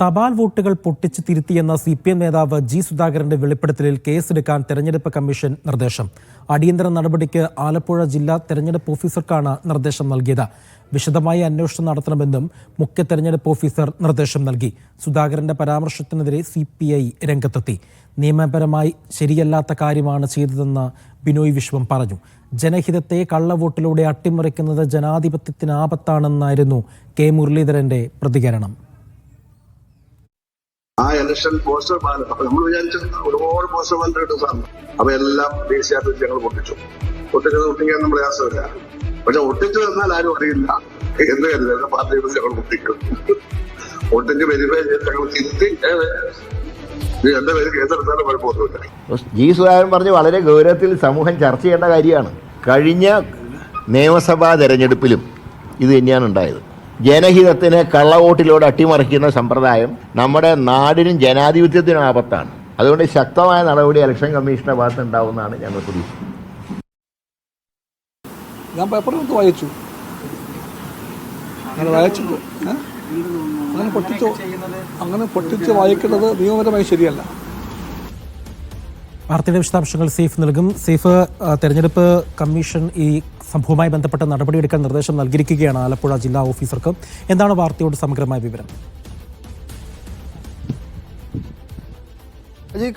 തപാൽ വോട്ടുകൾ പൊട്ടിച്ച് തിരുത്തിയെന്ന CPM നേതാവ് ജി സുധാകരന്റെ വെളിപ്പെടുത്തലിൽ കേസെടുക്കാൻ തെരഞ്ഞെടുപ്പ് കമ്മീഷൻ നിർദ്ദേശം. അടിയന്തര നടപടിക്ക് ആലപ്പുഴ ജില്ലാ തെരഞ്ഞെടുപ്പ് ഓഫീസർക്കാണ് നിർദ്ദേശം നൽകിയത്. വിശദമായി അന്വേഷണം നടത്തണമെന്നും മുഖ്യ തെരഞ്ഞെടുപ്പ് ഓഫീസർ നിർദ്ദേശം നൽകി. സുധാകരന്റെ പരാമർശത്തിനെതിരെ CPI രംഗത്തെത്തി. നിയമപരമായി ശരിയല്ലാത്ത കാര്യമാണ് ചെയ്തതെന്ന് ബിനോയ് വിശ്വം പറഞ്ഞു. ജനഹിതത്തെ കള്ളവോട്ടിലൂടെ അട്ടിമറിക്കുന്നത് ജനാധിപത്യത്തിന് ആപത്താണെന്നായിരുന്നു കെ മുരളീധരന്റെ പ്രതികരണം. ആ ഇലക്ഷൻ പോസ്റ്റർ ബാലറ്റ് അപ്പൊ നമ്മൾ വിചാരിച്ചത് ഒരുപാട് പോസ്റ്റർ ബാലറ്റ് കിട്ടും സാറിന്. അപ്പൊ എല്ലാം ദേശീയാർത്ഥി ഞങ്ങൾ ഒട്ടിക്കാൻ നമ്മൾ പ്രയാസമില്ല. പക്ഷെ ഒട്ടിച്ചു തന്നാൽ ആരും അറിയില്ല എന്ന് കരുതരുത്. പാർട്ടികൾ ഞങ്ങൾ ഒട്ടിക്കും. ഒട്ടിച്ച് വെരിഫൈ ചെയ്ത് ഞങ്ങൾ തിരുത്തി എന്റെ പേര് കേസെടുത്താലും കുഴപ്പമൊന്നുമില്ല. ജി സുധാകരൻ പറഞ്ഞ് വളരെ ഗൗരവത്തിൽ സമൂഹം ചർച്ച ചെയ്യേണ്ട കാര്യമാണ്. കഴിഞ്ഞ നിയമസഭാ തെരഞ്ഞെടുപ്പിലും ഇത് തന്നെയാണ് ഉണ്ടായത്. ജനഹിതത്തിന് കള്ളവോട്ടിലൂടെ അട്ടിമറിക്കുന്ന സമ്പ്രദായം നമ്മുടെ നാടിനും ജനാധിപത്യത്തിനും ആപത്താണ്. അതുകൊണ്ട് ശക്തമായ നടപടി ഇലക്ഷൻ കമ്മീഷന്റെ ഭാഗത്ത് ഉണ്ടാവുമെന്നാണ് ഞങ്ങൾ പ്രതീക്ഷിക്കുന്നത്. ഞാൻ പേപ്പറിലൊക്കെ വായിച്ചു. അങ്ങനെ പൊട്ടിച്ച് വായിക്കുന്നത് നിയമപരമായി ശരിയല്ല. വാർത്തയുടെ വിശദാംശങ്ങൾ സേഫ് നൽകും. സേഫ്, തെരഞ്ഞെടുപ്പ് കമ്മീഷൻ ഈ സംഭവവുമായി ബന്ധപ്പെട്ട നടപടിയെടുക്കാൻ നിർദ്ദേശം നൽകിയിരിക്കുകയാണ് ആലപ്പുഴ ജില്ലാ ഓഫീസർക്ക്. എന്താണ് വാർത്തയോട് സമഗ്രമായ വിവരം?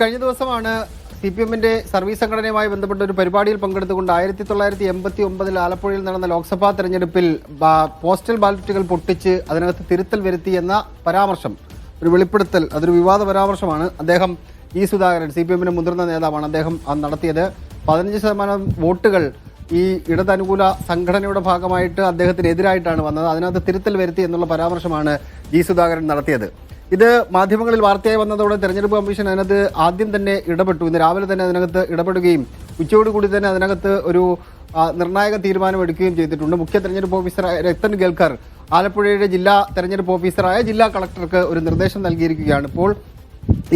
കഴിഞ്ഞ ദിവസമാണ് CPMന്റെ സർവീസ് സംഘടനയുമായി ബന്ധപ്പെട്ട ഒരു പരിപാടിയിൽ പങ്കെടുത്തുകൊണ്ട് 1989 ആലപ്പുഴയിൽ നടന്ന ലോക്സഭാ തെരഞ്ഞെടുപ്പിൽ പോസ്റ്റൽ ബാലറ്റുകൾ പൊട്ടിച്ച് അതിനകത്ത് തിരുത്തൽ വരുത്തി എന്ന പരാമർശം, ഒരു വെളിപ്പെടുത്തൽ, അതൊരു വിവാദ പരാമർശമാണ് അദ്ദേഹം ജി സുധാകരൻ, CPMന്റെ മുതിർന്ന നേതാവാണ്, അദ്ദേഹം നടത്തിയത്. 15% വോട്ടുകൾ ഈ ഇടതനുകൂല സംഘടനയുടെ ഭാഗമായിട്ട് അദ്ദേഹത്തിനെതിരായിട്ടാണ് വന്നത്. അതിനകത്ത് തിരുത്തൽ വരുത്തി എന്നുള്ള പരാമർശമാണ് ജി സുധാകരൻ നടത്തിയത്. ഇത് മാധ്യമങ്ങളിൽ വാർത്തയായി വന്നതോടെ തെരഞ്ഞെടുപ്പ് കമ്മീഷൻ അതിനകത്ത് ആദ്യം തന്നെ ഇടപെട്ടു. ഇന്ന് രാവിലെ തന്നെ അതിനകത്ത് ഇടപെടുകയും ഉച്ചയോടുകൂടി തന്നെ അതിനകത്ത് ഒരു നിർണായക തീരുമാനം എടുക്കുകയും ചെയ്തിട്ടുണ്ട്. മുഖ്യ തെരഞ്ഞെടുപ്പ് ഓഫീസറായ രത്തൻ ഗേൽക്കർ ആലപ്പുഴയുടെ ജില്ലാ തെരഞ്ഞെടുപ്പ് ഓഫീസറായ ജില്ലാ കളക്ടർക്ക് ഒരു നിർദ്ദേശം നൽകിയിരിക്കുകയാണ്. ഇപ്പോൾ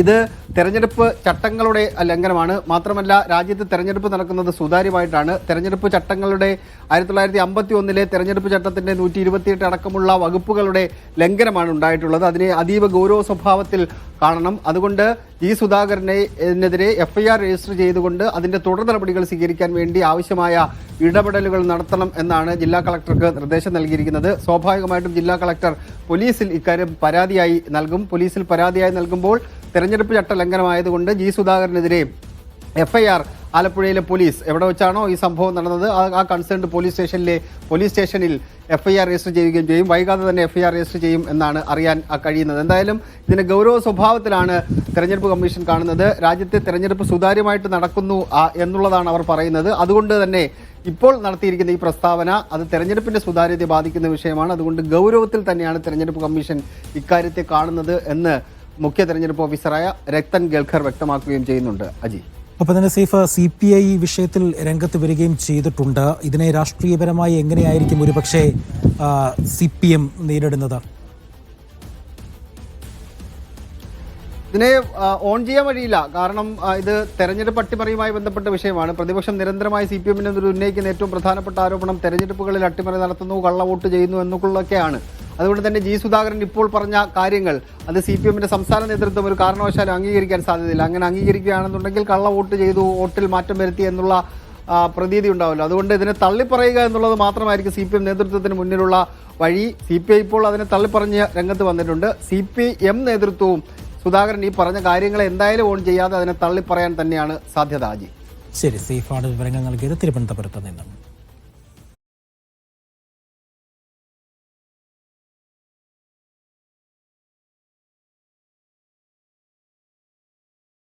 ഇത് തെരഞ്ഞെടുപ്പ് ചട്ടങ്ങളുടെ ലംഘനമാണ്. മാത്രമല്ല, രാജ്യത്ത് തെരഞ്ഞെടുപ്പ് നടക്കുന്നത് സുതാര്യമായിട്ടാണ്. തെരഞ്ഞെടുപ്പ് ചട്ടങ്ങളുടെ 1951 തെരഞ്ഞെടുപ്പ് ചട്ടത്തിന്റെ 128 അടക്കമുള്ള വകുപ്പുകളുടെ ലംഘനമാണ് ഉണ്ടായിട്ടുള്ളത്. അതിനെ അതീവ ഗൗരവ സ്വഭാവത്തിൽ കാണണം. അതുകൊണ്ട് ജി സുധാകരനെതിരെ FIR രജിസ്റ്റർ ചെയ്തുകൊണ്ട് അതിന്റെ തുടർ നടപടികൾ സ്വീകരിക്കാൻ വേണ്ടി ആവശ്യമായ ഇടപെടലുകൾ നടത്തണം എന്നാണ് ജില്ലാ കളക്ടർക്ക് നിർദ്ദേശം നൽകിയിരിക്കുന്നത്. സ്വാഭാവികമായിട്ടും ജില്ലാ കളക്ടർ പോലീസിൽ ഇക്കാര്യം പരാതിയായി നൽകും. പോലീസിൽ പരാതിയായി നൽകുമ്പോൾ തെരഞ്ഞെടുപ്പ് ചട്ട ലംഘനമായതുകൊണ്ട് ജി സുധാകരനെതിരെ FIR ആലപ്പുഴയിലെ പോലീസ് എവിടെ വെച്ചാണോ ഈ സംഭവം നടന്നത് ആ കൺസേൺഡ് പോലീസ് സ്റ്റേഷനിൽ FIR രജിസ്റ്റർ ചെയ്യുകയും ചെയ്യും. വൈകാതെ തന്നെ FIR രജിസ്റ്റർ ചെയ്യും എന്നാണ് അറിയാൻ കഴിയുന്നത്. എന്തായാലും ഇതിന് ഗൗരവ സ്വഭാവത്തിലാണ് തെരഞ്ഞെടുപ്പ് കമ്മീഷൻ കാണുന്നത്. രാജ്യത്തെ തെരഞ്ഞെടുപ്പ് സുതാര്യമായിട്ട് നടക്കുന്നു എന്നുള്ളതാണ് അവർ പറയുന്നത്. അതുകൊണ്ട് തന്നെ ഇപ്പോൾ നടത്തിയിരിക്കുന്ന ഈ പ്രസ്താവന അത് തെരഞ്ഞെടുപ്പിന്റെ സുതാര്യതയെ ബാധിക്കുന്ന വിഷയമാണ്. അതുകൊണ്ട് ഗൗരവത്തിൽ തന്നെയാണ് തെരഞ്ഞെടുപ്പ് കമ്മീഷൻ ഇക്കാര്യത്തെ കാണുന്നത് എന്ന് മുഖ്യ തെരഞ്ഞെടുപ്പ് ഓഫീസറായ രത്തൻ ഗേൽക്കർ വ്യക്തമാക്കുകയും ചെയ്യുന്നുണ്ട്. അജി, ഒപ്പം തന്നെ സേഫ്, CPI വിഷയത്തിൽ രംഗത്ത് വരികയും ചെയ്തിട്ടുണ്ട്. ഇതിനെ രാഷ്ട്രീയപരമായി എങ്ങനെയായിരിക്കും ഒരുപക്ഷെ CPM നേരിടുന്നത്? ഇതിനെ ഓൺ ചെയ്യാൻ വഴിയില്ല. കാരണം ഇത് തെരഞ്ഞെടുപ്പ് അട്ടിമറിയുമായി ബന്ധപ്പെട്ട വിഷയമാണ്. പ്രതിപക്ഷം നിരന്തരമായി CPMന്റെ ഉന്നയിക്കുന്ന ഏറ്റവും പ്രധാനപ്പെട്ട ആരോപണം തെരഞ്ഞെടുപ്പുകളിൽ അട്ടിമറി നടത്തുന്നു, കള്ളവോട്ട് ചെയ്യുന്നു എന്നൊക്കെയാണ്. അതുകൊണ്ട് തന്നെ ജി സുധാകരൻ ഇപ്പോൾ പറഞ്ഞ കാര്യങ്ങൾ അത് CPMന്റെ സംസ്ഥാന നേതൃത്വം ഒരു കാരണവശാലും അംഗീകരിക്കാൻ സാധ്യതയില്ല. അങ്ങനെ അംഗീകരിക്കുകയാണെന്നുണ്ടെങ്കിൽ കള്ളവോട്ട് ചെയ്തു, വോട്ടിൽ മാറ്റം വരുത്തി എന്നുള്ള പ്രതീതി ഉണ്ടാവില്ല. അതുകൊണ്ട് ഇതിനെ തള്ളിപ്പറയുക എന്നുള്ളത് മാത്രമായിരിക്കും CPM നേതൃത്വത്തിന് മുന്നിലുള്ള വഴി. CPI ഇപ്പോൾ അതിനെ തള്ളിപ്പറഞ്ഞ് രംഗത്ത് വന്നിട്ടുണ്ട്. CPM നേതൃത്വവും സുധാകരൻ ഈ പറഞ്ഞ കാര്യങ്ങളെ എന്തായാലും ഓൺ ചെയ്യാതെ അതിനെ തള്ളിപ്പറയാൻ തന്നെയാണ് സാധ്യത. അജി, ശരി, സേഫാണ് വിവരങ്ങൾ നൽകിയത് തിരുവനന്തപുരത്ത് നിന്നും.